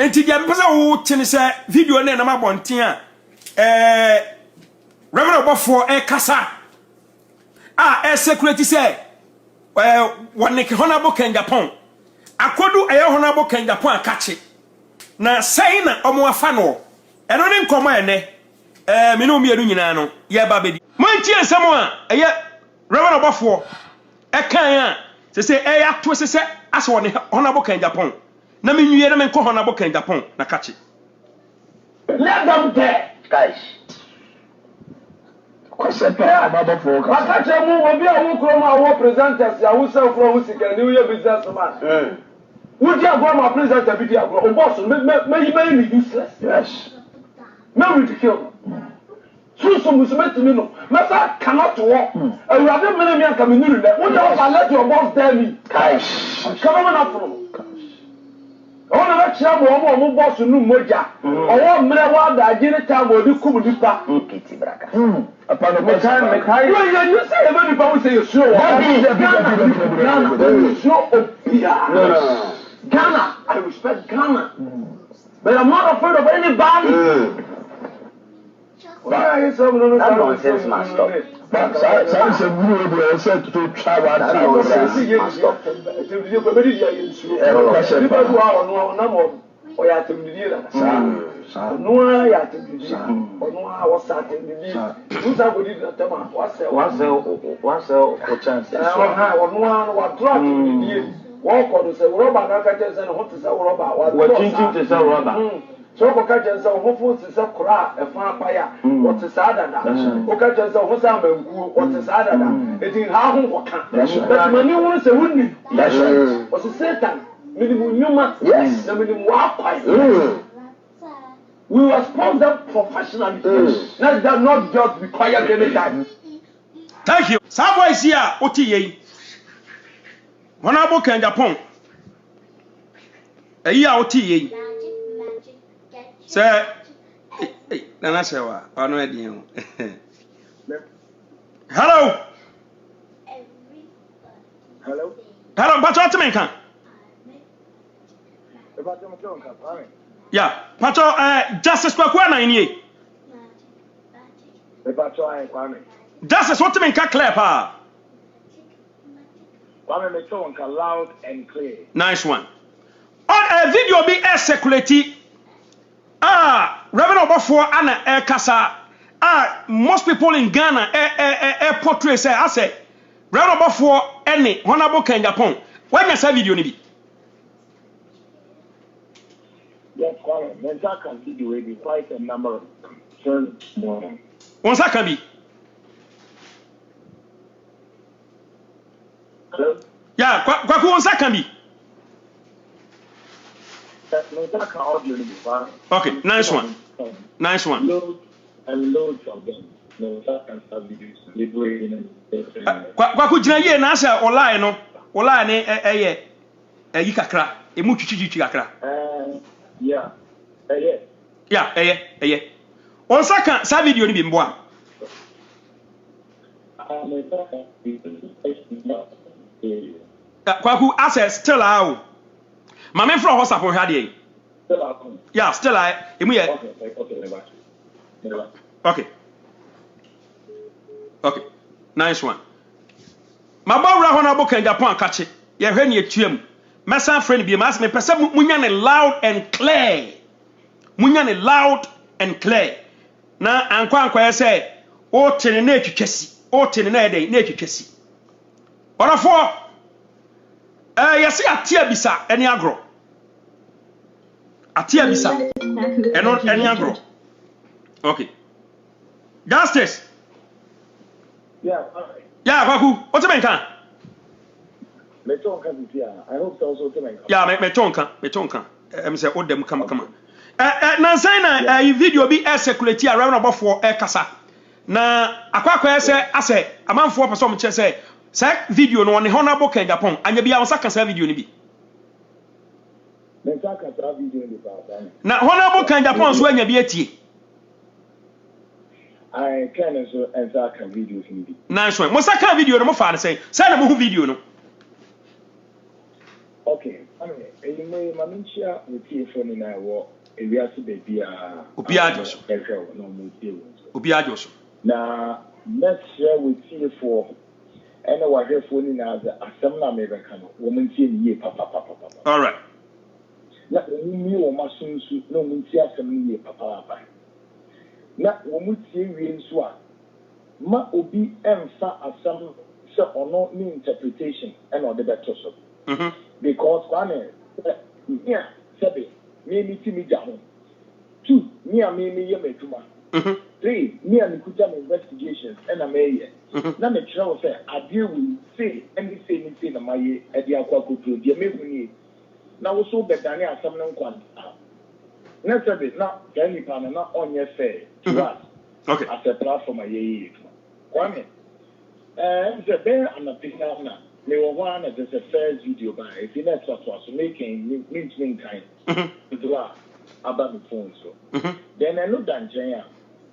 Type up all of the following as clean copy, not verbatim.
enti dia mpesa wo tene se video na ma bonten a Reverend Obofo kasa security say waneke Honorable Ken Japan akodu Honorable Ken Japan akache na sai na omo afa no eno ne nkomo ene me no mienu nyina no ye ba bedi manti ensem a Reverend Obofo kan a se ato se ase woni Honorable Ken Japan na me nwie na me nko Honorable Ken Japan na kache let them there guys Ababofo Akache mu obi a wo kro ma wo presenters ya wo sell from wo sika ni wo ye businessman wo di agro ma presenter bi di agro o boss me useless yes me ridicule so musumetimi no me sa cannot work awurade mene mi aka me nuru le wo just let your boss tell me guys come on up from ona ba chia mo boss nu moja owo mre wa da jini ta mo di kum nipa kiti braka apano me kai you say everybody will say you sure Ghana I respect Ghana but I'm not afraid of anybody why is some no nonsense must stop say we will say to travel stop you go be there you sure people who are on no o ya temdidi la no ya temdidi ono a wasa temdidi usa go di tema wasa o chance ono a wa drop temdidi wo ko do se roba na ka tese no hote se roba wa chinchin te se roba so ko ka tese ho fu se kura e fa apaya wo te sa dada o ka tese ho sa manku wo te sa dada eti ha ho ko ka but mani won se wonni o se Satan minimum human yes the minimum we will respond them professionally let them not just be quiet any time thank you some boys here otiye Honorable Ken Japan otiye say nana sewa ono edin hello but what me kan yeah, Pacho, Justice Kwakwana in ye. Justice, what to make a clear pa? Loud and clear. Nice one. On a video be a security. Reverend Obofo Anna Kasa. Most people in Ghana portray say, I say, Reverend Obofo any Honorable Ken Japan. When you say video ni yes, Mensa can see the way we quite a number of concerns. Once I can be. Hello? Yeah, Kwaku once I can be. Okay, nice one. Nice one. Loads and loads of them. Mensa can start videos liberating. Kwaku jina ye na asa online no. Online yi kakra. Emu chichi kakra. Yeah. Yeah. On second, sa video ni bimboa. Kwaku access still out. Mama from WhatsApp on hadi. Yeah, still I. Emu ye. Okay. Nice one. Mabawra Honorable Ken Japan kache. Ye hwe ne etuam. Massa friend be mas me pese munya ne loud and clear. Munya ne loud and clear. Na ankwa say o tene na etwetwesi. O tene na eden na etwetwesi. Orafo yesi atia bisa eni agro. Atia bisa. Eni agro. Okay. Justice. Yeah. Yeah, Kwaku. What you mean kan? I hope so also to make. Yeah, me tonka. Say odem kama. Nansan na video bi security around Obofo kasa. Na akwakwa say amanfo person che say video no on Honorable Ken Japan anya bia won kasa video ni bi. Me kasa video ni ba. Na Honorable Ken Japan so anya bi atie. I can also enter can videos ni bi. Nice one. Mo saka video no mo fa say na mo hu video no. Okay, I mean, you may manage with you for me now, or a real baby, Ubiados. no more deal. Ubiados. Now, let's share with you for any what your phone in as a seminar American woman seeing ye papa. All right. Not me or my soon, no one see us some ye papa. Not woman seeing real swan. Ma obi emfa asam se ono ni interpretation and or the better so. Because one yeah, seven, me timi jaho. 2, me a me ye metuma. 3, me and kuta investigations and a maye. Na me try say I deal with say anything na maye e dia kwa kutu dia me huni. Na wo so bedane asam no kwan. Na sabe na gani pa na onye fair to us. Okay. As a platform aye. Kwame, the bear and a big now. They were one as a first video by if you know what was making mean kind to about the phone. So then I looked at Jaya.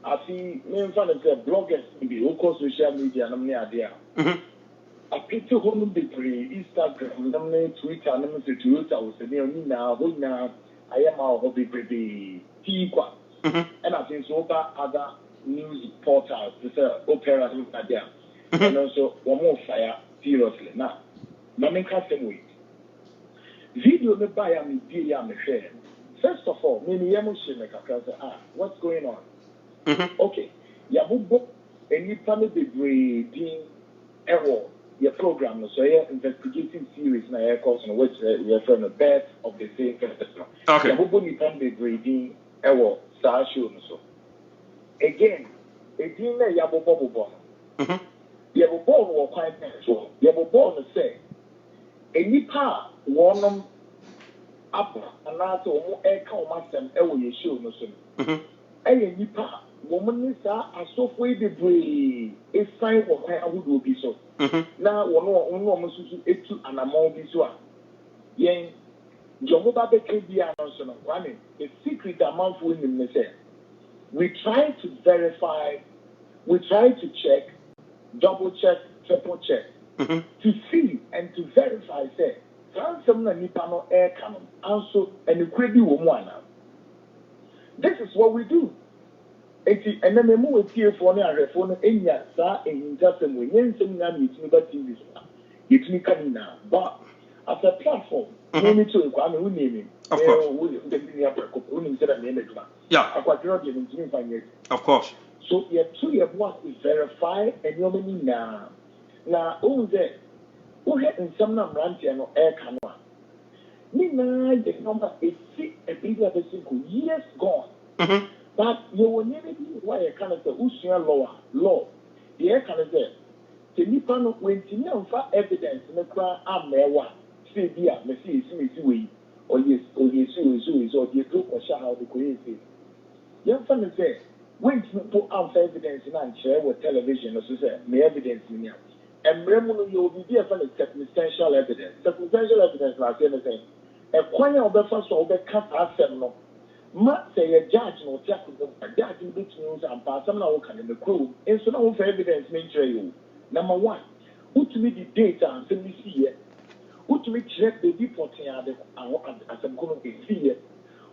I see me in front of the bloggers, who call social media, and I'm near there. I picked a whole big Instagram, Twitter, and I'm Twitter was near me now, I am our hobby baby, Tigua. And I think so about other news portals, opera, there. And also, one more fire, seriously. Now, Mamma Custom Week. Video me buy a me dear me share. First of all, many emotion make a what's going on? Okay, Yabubo, and you family being error, your program, so your investigating series, na air course, on which you're from the birth of the same person. Okay. Yabubo, you family being error, star show, so. Again, a dinner Yabubo. Yabubo will quite so. Yabubo say, a nipa, one up and out of air come and ever you show no soon. A nipa, woman is a software debris, a sign of her would be so. Now, one woman to an amount be so. Yen, Jomoba Baby announced one, a secret amount for him, say. We try to verify, we try to check, double check, triple check, to see and to verify, say, Transam and Nipano air cannon, also, and the credit woman. This is what we do. And then we move here for a phone, and yes, sir, and just a way, and some TV, it's me coming now. But as a platform, we need to, I mean, we name him. Of course. Yeah. Of course. So your 2 year what is verify and your money now. Now, who had in some number and air canoe. Nina, the number is sick a big of a single years gone. But you will never be why a kind of the Usia law. The air can say, the Nippon went to know for evidence in the crowd. I'm there one. Say, dear, Messi is way. Or yes, or the group or shall how the crazy. Young family say, when you put out evidence in and share with television, or so say, may evidence in here. And remember, you will be there for the circumstantial evidence. Circumstantial evidence, like anything. A choir of the first or the cut as no. Mat say a judge no check a judge in between and pass some now can in the crew. And so now for evidence, nature you. Number 1, who to me the data and send me see it. Who to me check the reporting as I'm going to be see it.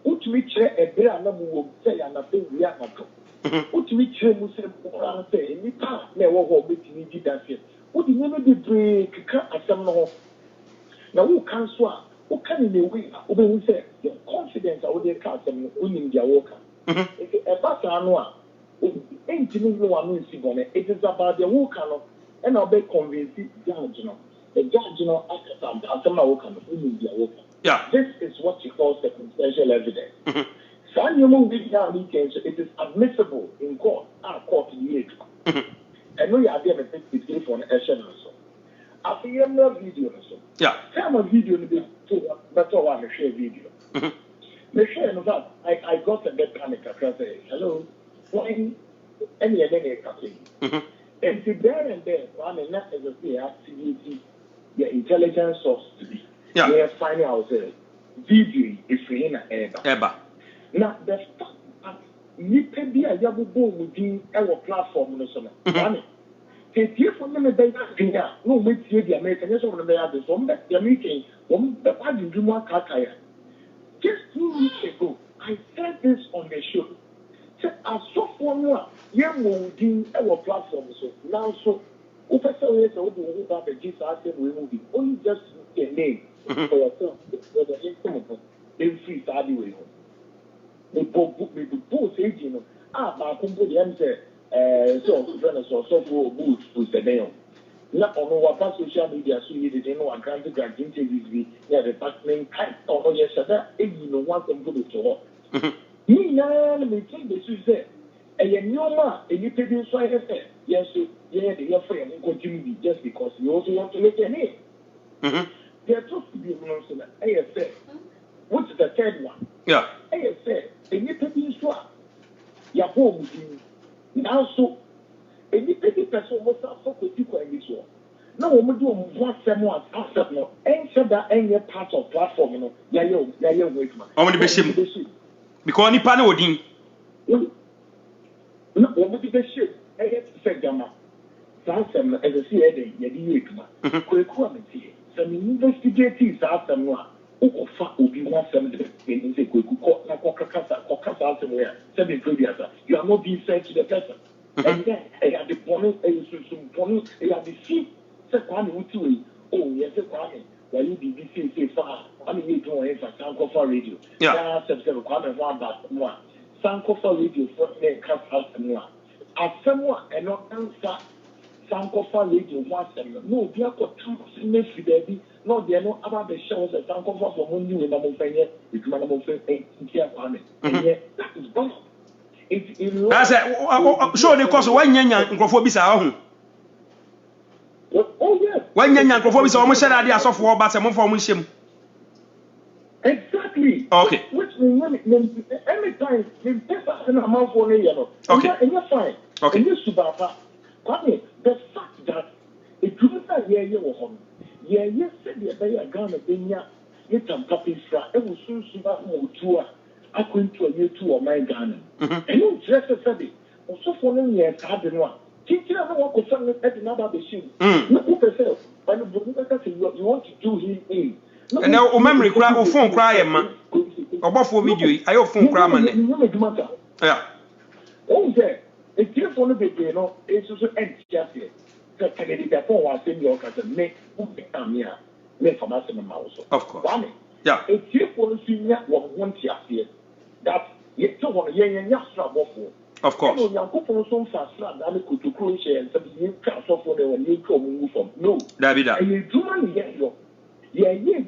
Who to me check a bear number will say and a thing we are not. Who to me check Muslim say, any part never will be to me did that yet. Who did never be break as some no. Now who can swap? Who can in a way, who say, your confidence I would cast them in their worker. If a Batanua, ain't no one will see on it. It is about the worker, and I'll be convinced the judge. The judge, after some worker in their worker. Yeah. This is what you call circumstantial evidence. Some human beings, it is admissible in court, court in the age. And we are there with for an action also. I see a video also. Yeah. Some video better one share video. Me share no that I got a bit panic because hello, when any cafe. And there, one and that is a activity, the intelligence source to be. Yeah. We are finding out video is free in Eba. Now the fact that you can be a yabu within our platform no so. if one of the no, with the American, some of the American, one the party do more Kakaya. Just 2 weeks ago, I said this on the show. So I saw for one, young moving our platform. So now, so, Professor, yes, I would do about the Jesus movie. Only just a name for yourself. The income in free study with him. The both agent, but the answer, so for boots to the name. Not on what social media, so you didn't know, and granted that interviews, yeah, the department, or yes, you know, want them good to work. Me now, me think this is it. And you know, and you pay this right there. Yes, yeah, your friend will continue just because you also want to make a name. There are supposed to be a nonsense. I said, what's the third one? Yeah. I said, and you pay this right. Your home now, so, and you pay the person what's up for you in this one. No, we do one someone after no, and said that any part of platform, you know, yeah, wait, man. How many bishop? Because ni pane odin. No, what did they ship? I had to say, Gamma. Some as a CA, Yadima. Quaquamity. Some investigators after moi. Oh, fuck, will be one 7 in the Coca-Cola, Coca-Cola, somewhere. 7 previous. You are not being sent to the person. And then I had the bonus, some bonus, I had the sheep. Said Kwame Utui. Oh, yes, Kwame. While you BBC say far, I mean, you don't have a Sankofa radio. Yeah, Kwame one back one. Sankofa radio for me, cast out and one. As someone and not answer Sankofa radio once and no, they are got two semestry, baby. No, they are not about the shows that Sankofa for one new in Namofania, with Manamofan and Kia Kwame. And yet, that is gone. It's in I said, sure, the cost of 1 year and Grofobis. Oh, yes. When young Grofobis almost said ideas of war, but some form shim. Exactly. Okay. Which means every time you take an amount for a year. Okay. And you're fine. Okay. And you Subapa. Kwame, the fact that it couldn't have you were home. Yeah, yes, said the Abaya Ghana, Benya, yet I'm copy fra, it was soon Subaru tour. I couldn't to a year two of my Ghana. And you just said it. Also, for 1 year, I had one. Teacher, I want to send it at another machine. Look at yourself. But you want to do him in. And now, memory cry or phone cry, man. Or for video, I have phone cry, man. Yeah. Oh, there. A telephone of the no, it's also empty. The Canadian phone was in your cousin, make come here, make from us in the mouse. Of course. Yeah. A telephone senior was 1 year here. That you don't want to hear your trouble. Of course. No, David.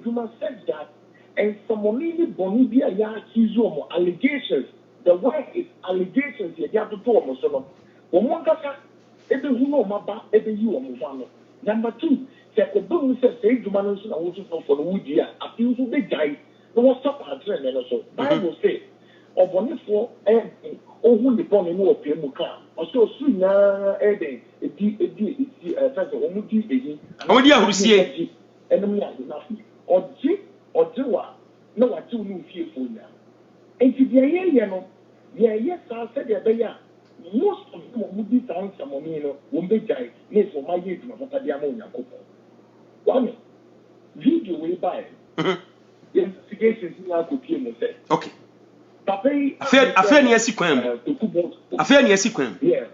Juma said that, and someone in Bonibia Yakizomo allegations. The word is allegations. You have to do almost so. One kasa, every human maba, every you on Number 2, the boom says, say, Jumanos, I want to know for the wood year. I feel to be guy. No one stop our train and also. Bible say, or Bonifo, and who the bonny more Pimuka, or so soon, Eddie, a festival, only who see it. Enemy has nothing. Or Jip or Joa, no, I do new fearful now. And to the year, yes, I said, most of them would be found some won't be died, yes, for my age, but I am on your couple. One video will buy it. The investigations in our copier said, okay. Papa, I fear near sequence. I fear near sequence. Yeah.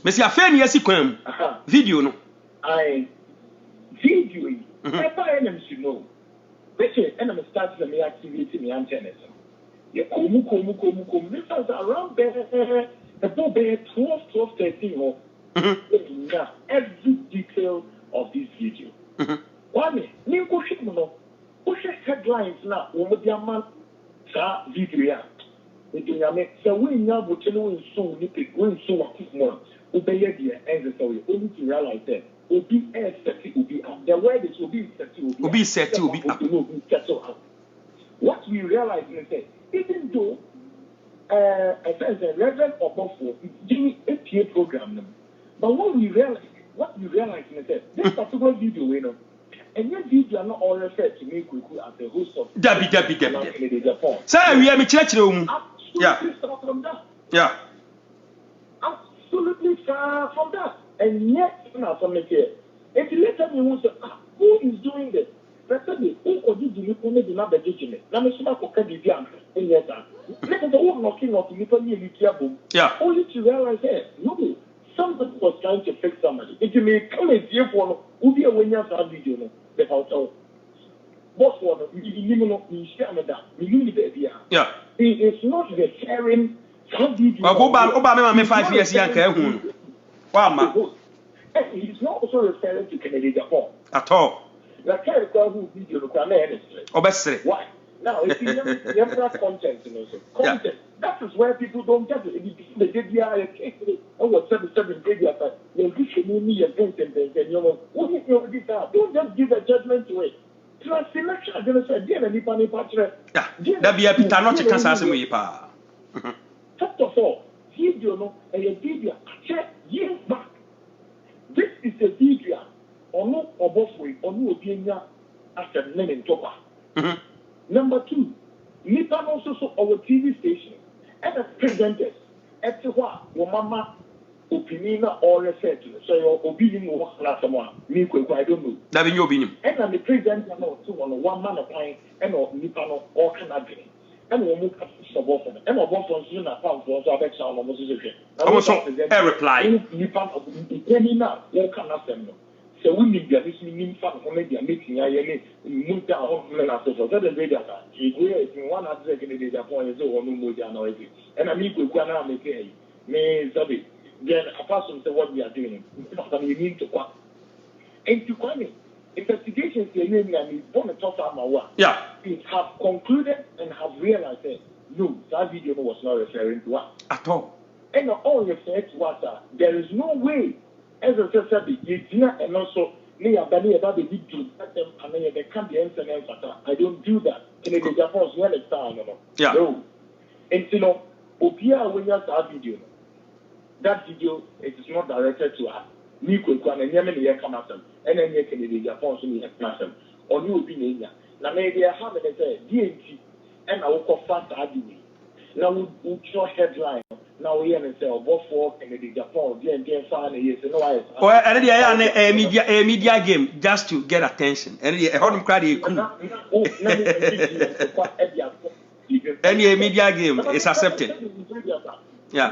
Messi, I fear near sequence. Video, no. I video. I buy them to know. And I'm starting to activate my antennas. You come. This is around there. About 12, 13. Every detail of this video. One, you push headlines now. Man, video. So we now will tell you so. Going so more. Obey the end. So we only to realize that. Obi up. The word is Obi up. What we realize is that even though a Reverend Obofo is doing a PA program, but what we realize is that this particular video, you know, and your video are not all referred to me as the host of Debbie. Sir, we have a church room. Yeah. absolutely far from that. And yet, if you let me who say, who is doing this? Let's say, who could you do it? Not the judgment. Now, Mr. Marco be in yes, let us all knocking off the Yeah. only to realize that, no, somebody was trying to fix somebody. If you may come and see for who be a winner of that video, the hotel. Boss one, you share with that. Yeah. It's not the sharing. Obama me 5 years young. Wow, he's not also referring to Kennedy Japan. at all. The character who video the Obesity. why? Now, if you have content, content, that is where people don't get it. If they did the case, was 7 days after, they'll give you me and things and don't just give a judgment to it. Plus, selection, I'm going to say, dear, and if I'm Yeah. That be a pita not chicken sassy pa. First of all, video and a video check years back. This is a video on no above way on no opinion after the name in Topa. Number 2, Nippon also saw our TV station and the presenters at what your mama opinion or research. So your opinion was last someone. Me, I don't know. That be your opinion. And I'm the presenter on 1 man of time and Nippon or Canadian. And we move up to Boston. And our Boston soon account for our back sound almost as a Also, a reply. Nippon of the now, you cannot send them. So we need to be fun for maybe a meeting. I moved down and after so that the radio. If you want to take any data points or no more than noisy. And I mean, we can now make a may Zabi. Then apart from what we are doing, you need to quack. And to come investigations here and born to talk about Yeah. we have concluded and have realized that no, that video was not referring to us. At all. And all referred to us, there is no way. As I said, and also, I don't do that. In the Japan's well, it's time. Yeah. No. And you know, Opia, when you have that video, it is not directed to us. Me, Kwan, and Yemen, you come after them. And then you can be Japan's in the classroom. Or you will be in India. Now, maybe I have a DNT, and I will call fast argument. Now, we show headline. Now we have to say, both for Kennedy Japan, DNT, fan, yes, no, I. Or a media game just to get attention. And a hot crowd. Any media game is accepted. Yeah.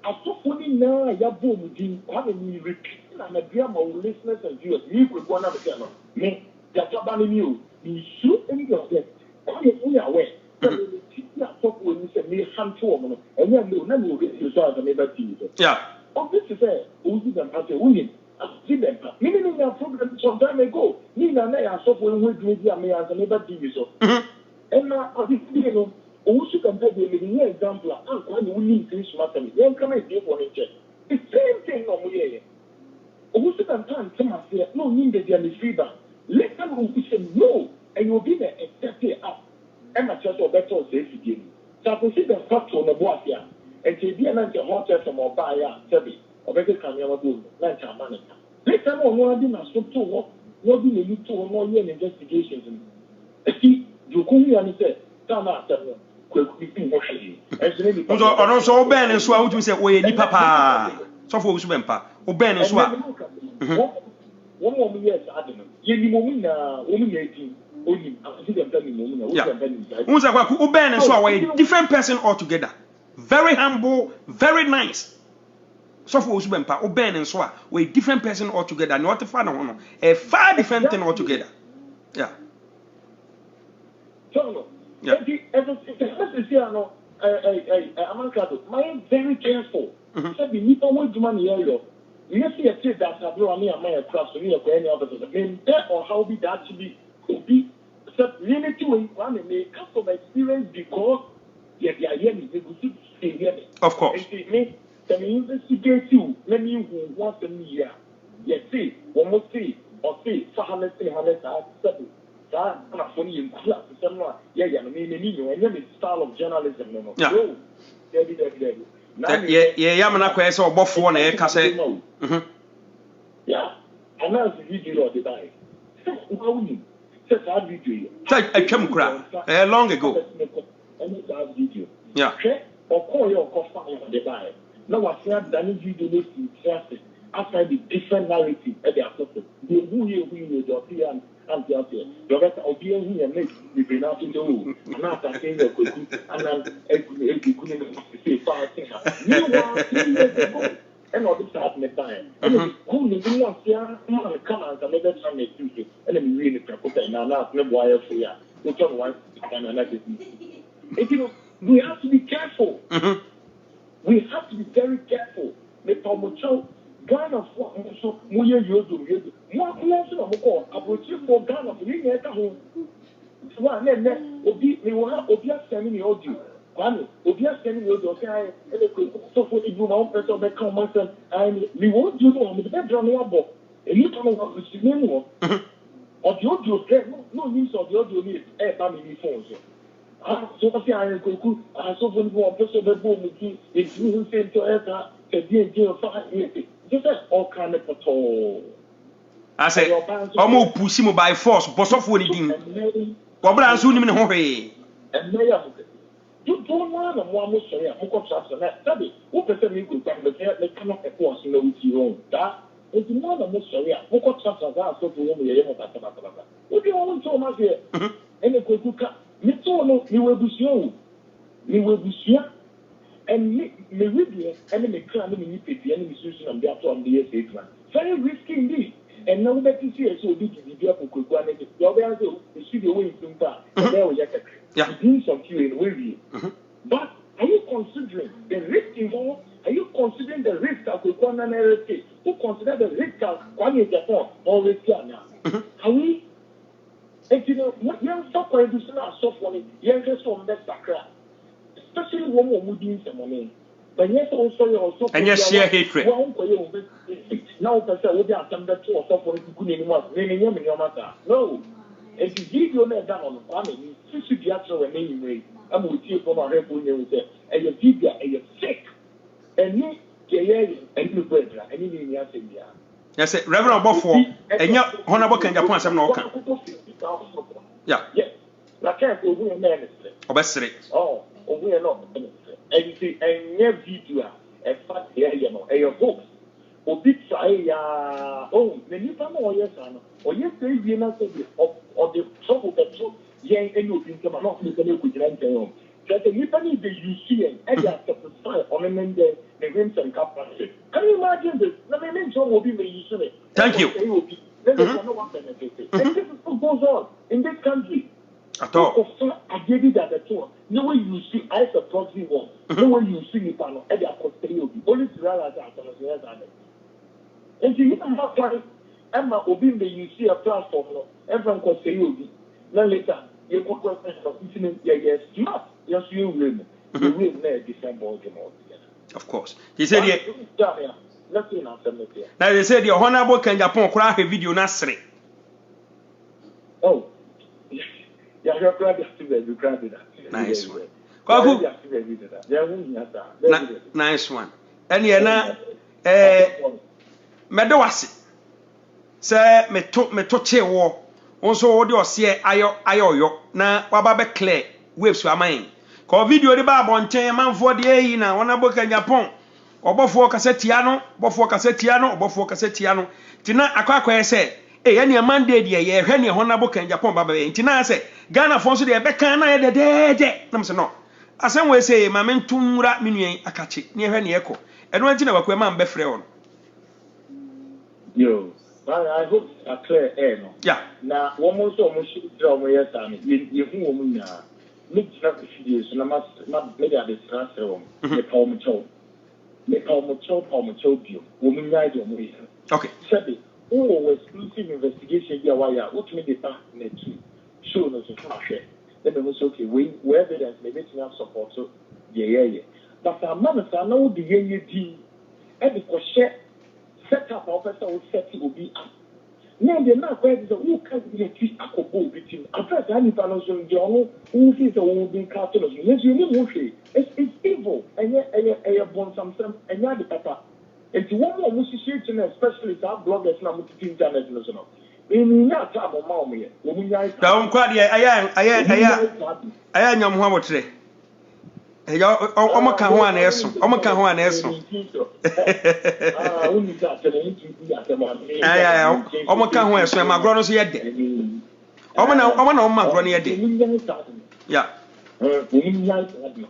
I saw funny now, I have boom, having me repeating and a drama of listeners and viewers. Me with one of them. Me, that's about you. You shoot any of them. We are aware. When you say me handful, and then no, never will you saw the neighbor TV. Yeah. Oh, this is a who them as a woman. I see them. Meaning our program some time ago. Me and I are so when we do media me as a neighbor TV. So, and now, I think, you know, who should compare the example of when you need to matter. Then come and give one check. The same thing on me. Who should compare and say, no, need the feedback. Let them who say no, and you'll be there exactly up. And my church or better safe again. So I can see the factor on the board here. And to be an anti-hotel from or buyer, Sebi, or better can you do, like a manager. Let them all know I didn't stop to what do you need to know your investigations. See, you come here and say, come out, also, Ben and so I would say, we need papa. So for Usbempa, or Ben and Swap. 1 more years, I don't know. You woman 18. Ben and so a different person altogether. Very humble, very nice. So for Usbempa, Ben and so a different person altogether. Not a fan of a far different thing altogether. Yeah. Yeah. I'm very careful. Said the Nippon would money area. You see a trip that I brought me and my cross to me or any other person. Mean that or how be that to be really to one and may customer experience because they are hearing the good thing. Of course. And me, can investigate you, let me who wants a year. Yes, see, one more see, or see, 400, 300, 7. That's funny in class. Yeah, and style of journalism. Yeah, I'm not quite so buff one, eh, Cassette. Yeah, and now the video of the die. Says video. I came cry long ago. Yeah. call your coffee on the buy. Now, what's that? Danny video to trust after the different narrative at the associate. The who you your and the other. The rest of you here makes the penal to do. I'm not saying that and then you couldn't say 5 things. You want 2 years ago. And all this happened time. And it's cool, you want to come out and never time next Tuesday. And then we really put it now, no wire for you. We turn one and another. We have to be careful. We have to be very careful. The Tomocho, Ghana for so Muya Yodu, what lesson of call, approach for Ghana for you at home. One, then, we will have Obia sending the audio. Kwame, Obia sending the audio, so for the room, person back home, and we won't do no, with the bedroom number. And you come up with the name of the audio, no use of the audio needs, family phones. So I say I go so when you want person the boom if you say to enter a deal 5 years just all kind of all I say omo push him by force boss of what din obra anso nim ne ho hwe and mayor you don't want to one more sorry I'm going to that study who person me go back but they cannot afford to know with you that it's not a more sorry I'm going to that so to me what do you want so much here and it could me too no me will be sure and me with and me clan me pity and me solution and there to the SA plan very risky indeed and now that you see so big the dia for kwa na you be answer you see the way it's impa there we get doing some in way but are you considering the risk involved? Are you considering the risk that we can narrate? Who consider the risk that Kwame Japan or risk now? Are we? And you know, young stop by this now, so funny, young just on that sacra, especially one who needs some money. But yes, also, also, and yes, share hatred. Now, person will be attempted to also for good anymore, meaning your matter. No, if you give your name down on the family, you should be actually anyway. I'm with you from our help when you say, and your video, and you're sick, and you and you brother, and you need me as India. Yes, Reverend Buffalo, and your honorable can Japan some no. Yeah. Yes. La can't go to a ministry. Obesity. Oh, we are not. And you see, and your video, and fact, here, you know, and your books. Or big say, oh, when you come or yes, or yes, they be not of the trouble that you young and you think I'm not making a good rent. That the Nipani that you see and they are satisfied on the rims and capacity. Can you imagine this? Let me mention will be using it. Thank you. And this is what goes on in this country. At all. I gave you that the tour. No way you see, I support you one. No way you see me panel, and they are constantly only to realize that. And you don't have time. Emma Obin, you see a platform, everyone can say you. Then later, you put questions of listening, yes, smart. Yes, you will. You will never December altogether. Of course. He said, now they said your honorable can Japan cry a video nasty. Oh, yeah, you're glad you cried that. Nice one. Nice one. And you're not Medawasi. Say, me to chewo. Also, what you say, ayo, na wababe clear waves were mine. Call video the bar on 10 man for the A na honorable can Japan. Obofo kasetiano, bofo kasetiano. Tina akwa say, any a man dead ye, any honorable can Japan baba. Tina say, Ghana fonso de beka na ye de. Nam say no. Asem we say, mamen tumura minue akachi, near any echo. And one thing about man befre on. Yo, I hope a clear air. No? Yeah. Now, one more so much draw my yes, I mean, you woman now. Make traffic videos, and I must make a disaster. The Palm Chow. Make Palm Chow, woman, guide your way. Okay. Said oh, exclusive investigation, yeah, why, what made the back to show no to flash. Then it was okay, we evidence, maybe to have support, so yeah. But our mothers are now the year, and because set up officer will set it will be up. Now they're not quite who can't be a tree a couple between. At first, I need to know who is the one being cartoon. Yes, you know, it's evil, and yet I born something, and you're the papa. And to one more situation, especially to our bloggers now with the internet. In that time of mommy, don't cry, I am your Muhammad today. ya omo ka ho aneso omo ka ho aneso uni ka tele nti ya tele omo ka ho eso ma gro no so ye de omo na magro no ye de ya womunya adi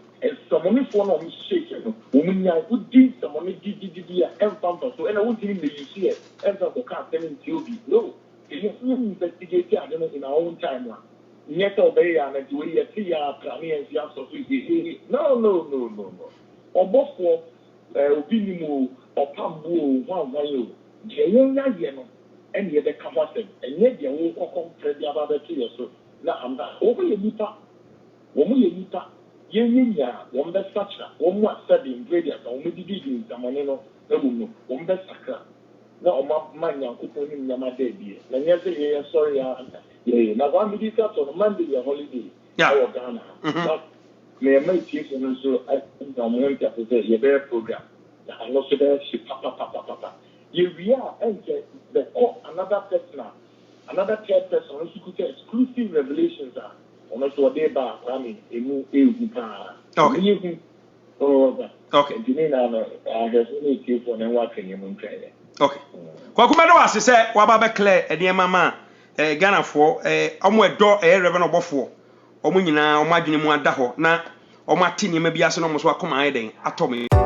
somoni fo na shake no womunya udi somoni di ya enfant so ena wudi me you see enfant ko ka tell nti obi no you investigate ade no in our own time la yet obey ya na di we ya ti ya plani en ya so no obofo obi ni mu opambu o wan yo je yenya ye no ene ye be ka wasem enye de wo kokon predi aba be to so na amba o be nipa womu ye nipa yenya won be sakra womu asade ingredient womu didi zamane no emu no won be sakra na oma manya nkopon ni nyama da bie na nyese ye sorry ya ye na wa midi ka to Monday ya holiday ya Ghana me my chief no so I think I'm going to say ye be program na no so be shi papa ye we are enter the another third person who could exclusive revelations are ono so dey ba kwami emu ewu pa okay okay dinina no ahese ni chief for na wa kenye mu ntweye okay kwa kuma do wase se wa ba be clear eniema ma Ghana fo omo edo reverend obofo omo nyina omo adwene mu ada ho na omo ati niema bi ase no mo so akoma ayeden atomo